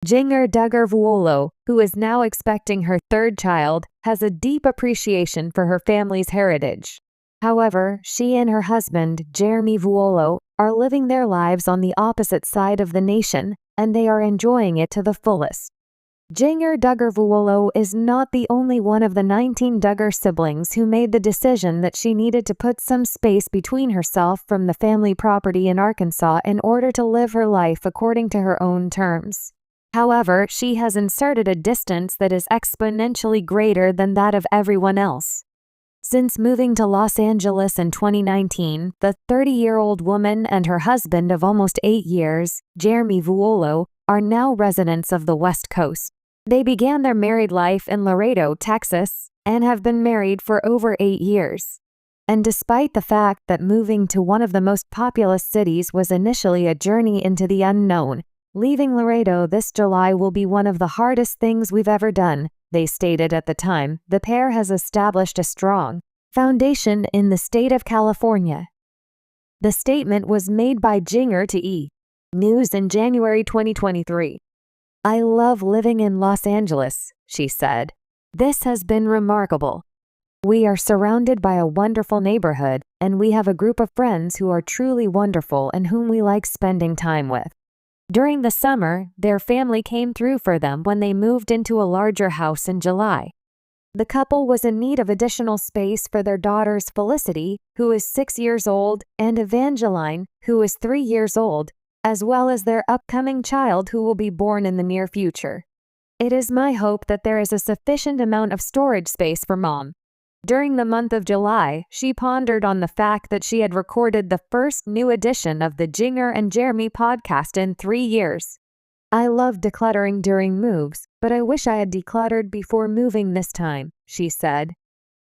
Jinger Vuolo, who is now expecting her third child, has a deep appreciation for her family's heritage. However, she and her husband, Jeremy Vuolo, are living their lives on the opposite side of the nation, and they are enjoying it to the fullest. Jinger Vuolo is not the only one of the 19 Duggar siblings who made the decision that she needed to put some space between herself from the family property in Arkansas in order to live her life according to her own terms. However, she has inserted a distance that is exponentially greater than that of everyone else. Since moving to Los Angeles in 2019, the 30-year-old woman and her husband of almost 8 years, Jeremy Vuolo, are now residents of the West Coast. They began their married life in Laredo, Texas, and have been married for over 8 years. And despite the fact that moving to one of the most populous cities was initially a journey into the unknown, leaving Laredo this July will be one of the hardest things we've ever done, they stated at the time. The pair has established a strong foundation in the state of California. The statement was made by Jinger to E! News in January 2023. "I love living in Los Angeles," she said. "This has been remarkable. We are surrounded by a wonderful neighborhood, and we have a group of friends who are truly wonderful and whom we like spending time with." During the summer, their family came through for them when they moved into a larger house in July. The couple was in need of additional space for their daughters Felicity, who is 6 years old, and Evangeline, who is 3 years old, as well as their upcoming child who will be born in the near future. "It is my hope that there is a sufficient amount of storage space for Mom." During the month of July, she pondered on the fact that she had recorded the first new edition of the Jinger and Jeremy podcast in 3 years. "I love decluttering during moves, but I wish I had decluttered before moving this time," she said.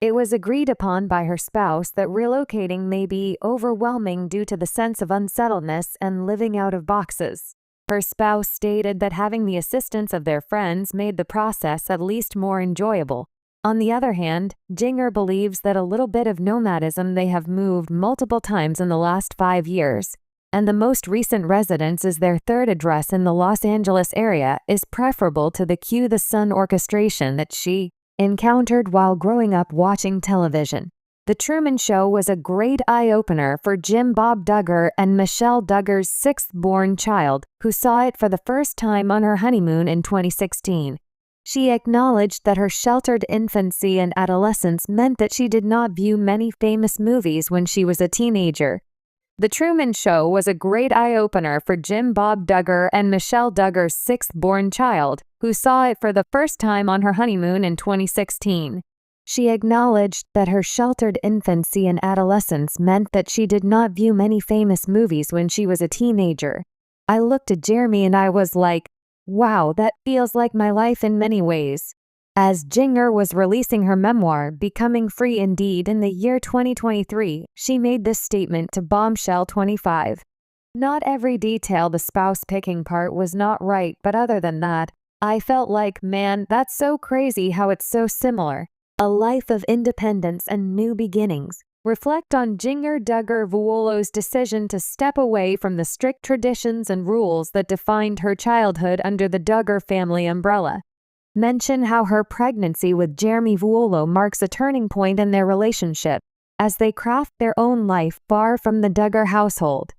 It was agreed upon by her spouse that relocating may be overwhelming due to the sense of unsettledness and living out of boxes. Her spouse stated that having the assistance of their friends made the process at least more enjoyable. On the other hand, Jinger believes that a little bit of nomadism. They have moved multiple times in the last 5 years, and the most recent residence is their third address in the Los Angeles area, is preferable to the Cue the Sun orchestration that she encountered while growing up watching television. The Truman Show was a great eye-opener for Jim Bob Duggar and Michelle Duggar's sixth-born child, who saw it for the first time on her honeymoon in 2016. She acknowledged that her sheltered infancy and adolescence meant that she did not view many famous movies when she was a teenager. The Truman Show was a great eye-opener for Jim Bob Duggar and Michelle Duggar's sixth-born child, who saw it for the first time on her honeymoon in 2016. She acknowledged that her sheltered infancy and adolescence meant that she did not view many famous movies when she was a teenager. "I looked at Jeremy and I was like, wow, that feels like my life in many ways." As Jinger was releasing her memoir, Becoming Free Indeed, in the year 2023, she made this statement to Bombshell 25. "Not every detail the spouse picking part was not right, but other than that, I felt like, man, that's so crazy how it's so similar. A life of independence and new beginnings." Reflect on Jinger Vuolo's decision to step away from the strict traditions and rules that defined her childhood under the Duggar family umbrella. Mention how her pregnancy with Jeremy Vuolo marks a turning point in their relationship, as they craft their own life far from the Duggar household.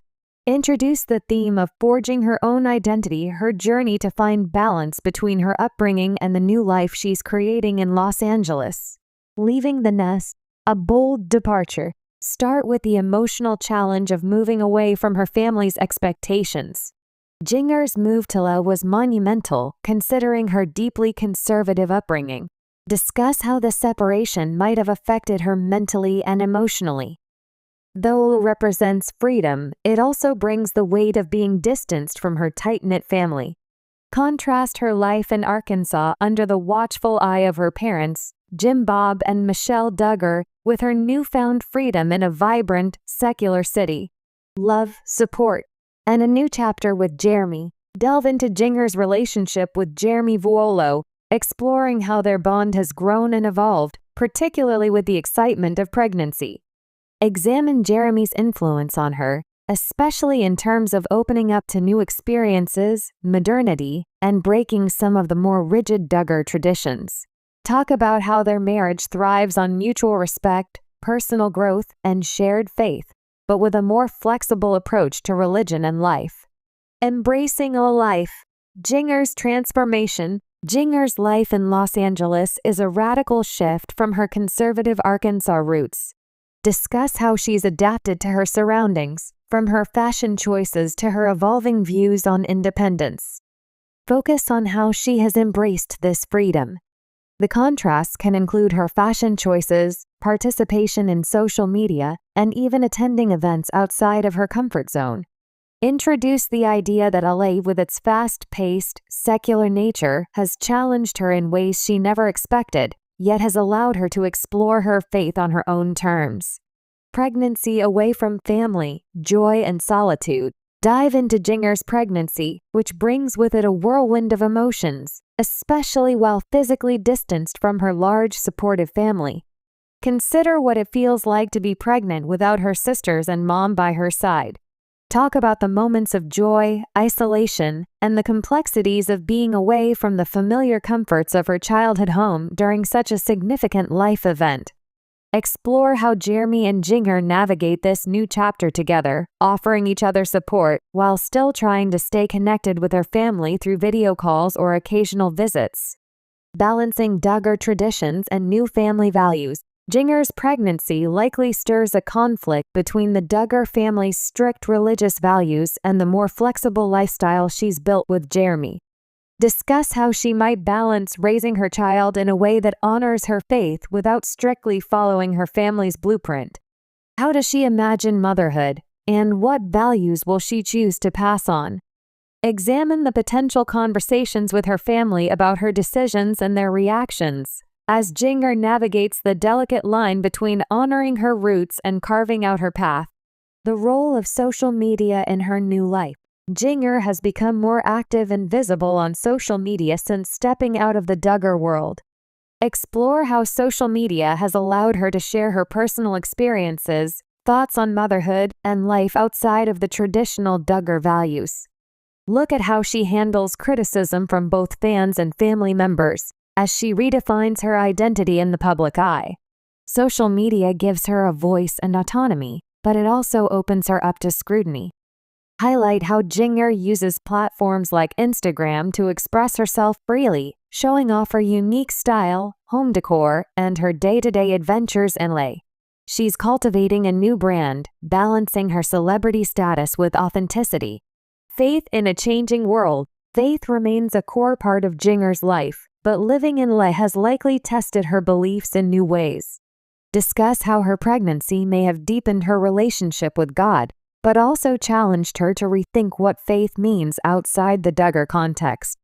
Introduce the theme of forging her own identity, her journey to find balance between her upbringing and the new life she's creating in Los Angeles. Leaving the nest, a bold departure. Start with the emotional challenge of moving away from her family's expectations. Jinger's move to LA was monumental, considering her deeply conservative upbringing. Discuss how the separation might have affected her mentally and emotionally. Though LA represents freedom, it also brings the weight of being distanced from her tight-knit family. Contrast her life in Arkansas under the watchful eye of her parents, Jim Bob and Michelle Duggar, with her newfound freedom in a vibrant, secular city. Love, support, and a new chapter with Jeremy. Delve into Jinger's relationship with Jeremy Vuolo, exploring how their bond has grown and evolved, particularly with the excitement of pregnancy. Examine Jeremy's influence on her, especially in terms of opening up to new experiences, modernity, and breaking some of the more rigid Duggar traditions. Talk about how their marriage thrives on mutual respect, personal growth, and shared faith, but with a more flexible approach to religion and life. Embracing a life. Jinger's transformation. Jinger's life in Los Angeles is a radical shift from her conservative Arkansas roots. Discuss how she's adapted to her surroundings, from her fashion choices to her evolving views on independence. Focus on how she has embraced this freedom. The contrasts can include her fashion choices, participation in social media, and even attending events outside of her comfort zone. Introduce the idea that LA, with its fast-paced, secular nature, has challenged her in ways she never expected, yet has allowed her to explore her faith on her own terms. Pregnancy away from family, joy, and solitude. Dive into Jinger's pregnancy, which brings with it a whirlwind of emotions, especially while physically distanced from her large, supportive family. Consider what it feels like to be pregnant without her sisters and mom by her side. Talk about the moments of joy, isolation, and the complexities of being away from the familiar comforts of her childhood home during such a significant life event. Explore how Jeremy and Jinger navigate this new chapter together, offering each other support while still trying to stay connected with her family through video calls or occasional visits. Balancing Duggar traditions and new family values. Jinger's pregnancy likely stirs a conflict between the Duggar family's strict religious values and the more flexible lifestyle she's built with Jeremy. Discuss how she might balance raising her child in a way that honors her faith without strictly following her family's blueprint. How does she imagine motherhood, and what values will she choose to pass on? Examine the potential conversations with her family about her decisions and their reactions, as Jinger navigates the delicate line between honoring her roots and carving out her path. The role of social media in her new life. Jinger has become more active and visible on social media since stepping out of the Duggar world. Explore how social media has allowed her to share her personal experiences, thoughts on motherhood, and life outside of the traditional Duggar values. Look at how she handles criticism from both fans and family members, as she redefines her identity in the public eye. Social media gives her a voice and autonomy, but it also opens her up to scrutiny. Highlight how Jinger uses platforms like Instagram to express herself freely, showing off her unique style, home decor, and her day-to-day adventures in LA. She's cultivating a new brand, balancing her celebrity status with authenticity. Faith in a changing world. Faith remains a core part of Jinger's life, but living in LA has likely tested her beliefs in new ways. Discuss how her pregnancy may have deepened her relationship with God, but also challenged her to rethink what faith means outside the Duggar context.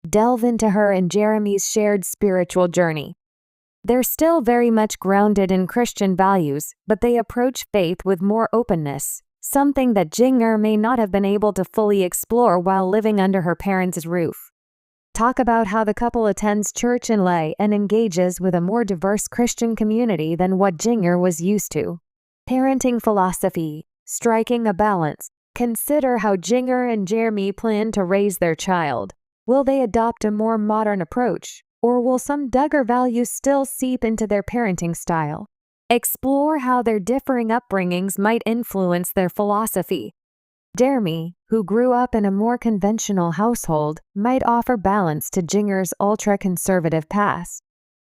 Delve into her and Jeremy's shared spiritual journey. They're still very much grounded in Christian values, but they approach faith with more openness, something that Jinger may not have been able to fully explore while living under her parents' roof. Talk about how the couple attends church in LA and engages with a more diverse Christian community than what Jinger was used to. Parenting philosophy. Striking a balance. Consider how Jinger and Jeremy plan to raise their child. Will they adopt a more modern approach, or will some Duggar values still seep into their parenting style? Explore how their differing upbringings might influence their philosophy. Jeremy, who grew up in a more conventional household, might offer balance to Jinger's ultra-conservative past.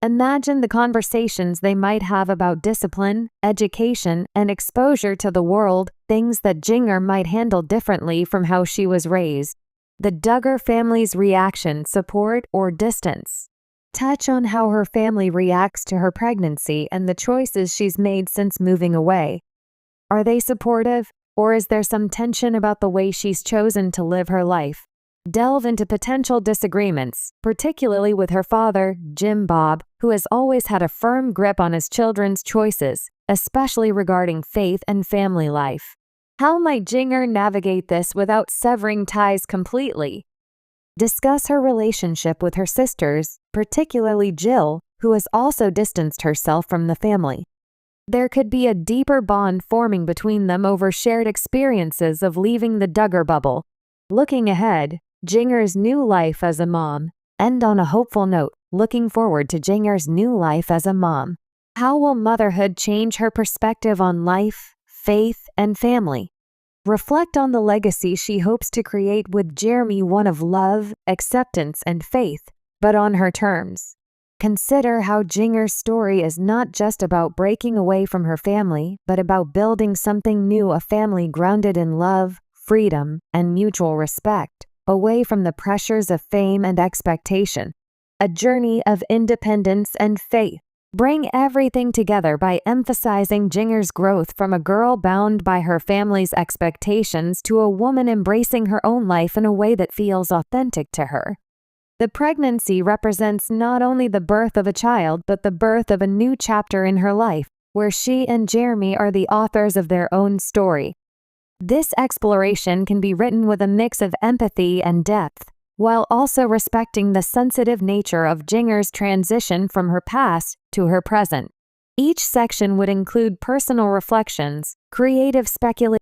Imagine the conversations they might have about discipline, education, and exposure to the world, things that Jinger might handle differently from how she was raised. The Duggar family's reaction, support, or distance. Touch on how her family reacts to her pregnancy and the choices she's made since moving away. Are they supportive, or is there some tension about the way she's chosen to live her life? Delve into potential disagreements, particularly with her father, Jim Bob, who has always had a firm grip on his children's choices, especially regarding faith and family life. How might Jinger navigate this without severing ties completely? Discuss her relationship with her sisters, particularly Jill, who has also distanced herself from the family. There could be a deeper bond forming between them over shared experiences of leaving the Duggar bubble. Looking ahead, Jinger's new life as a mom. End on a hopeful note, looking forward to Jinger's new life as a mom. How will motherhood change her perspective on life, faith, and family? Reflect on the legacy she hopes to create with Jeremy, one of love, acceptance, and faith, but on her terms. Consider how Jinger's story is not just about breaking away from her family, but about building something new, a family grounded in love, freedom, and mutual respect, away from the pressures of fame and expectation. A journey of independence and faith. Bring everything together by emphasizing Jinger's growth from a girl bound by her family's expectations to a woman embracing her own life in a way that feels authentic to her. The pregnancy represents not only the birth of a child, but the birth of a new chapter in her life, where she and Jeremy are the authors of their own story. This exploration can be written with a mix of empathy and depth, while also respecting the sensitive nature of Jinger's transition from her past to her present. Each section would include personal reflections, creative speculation,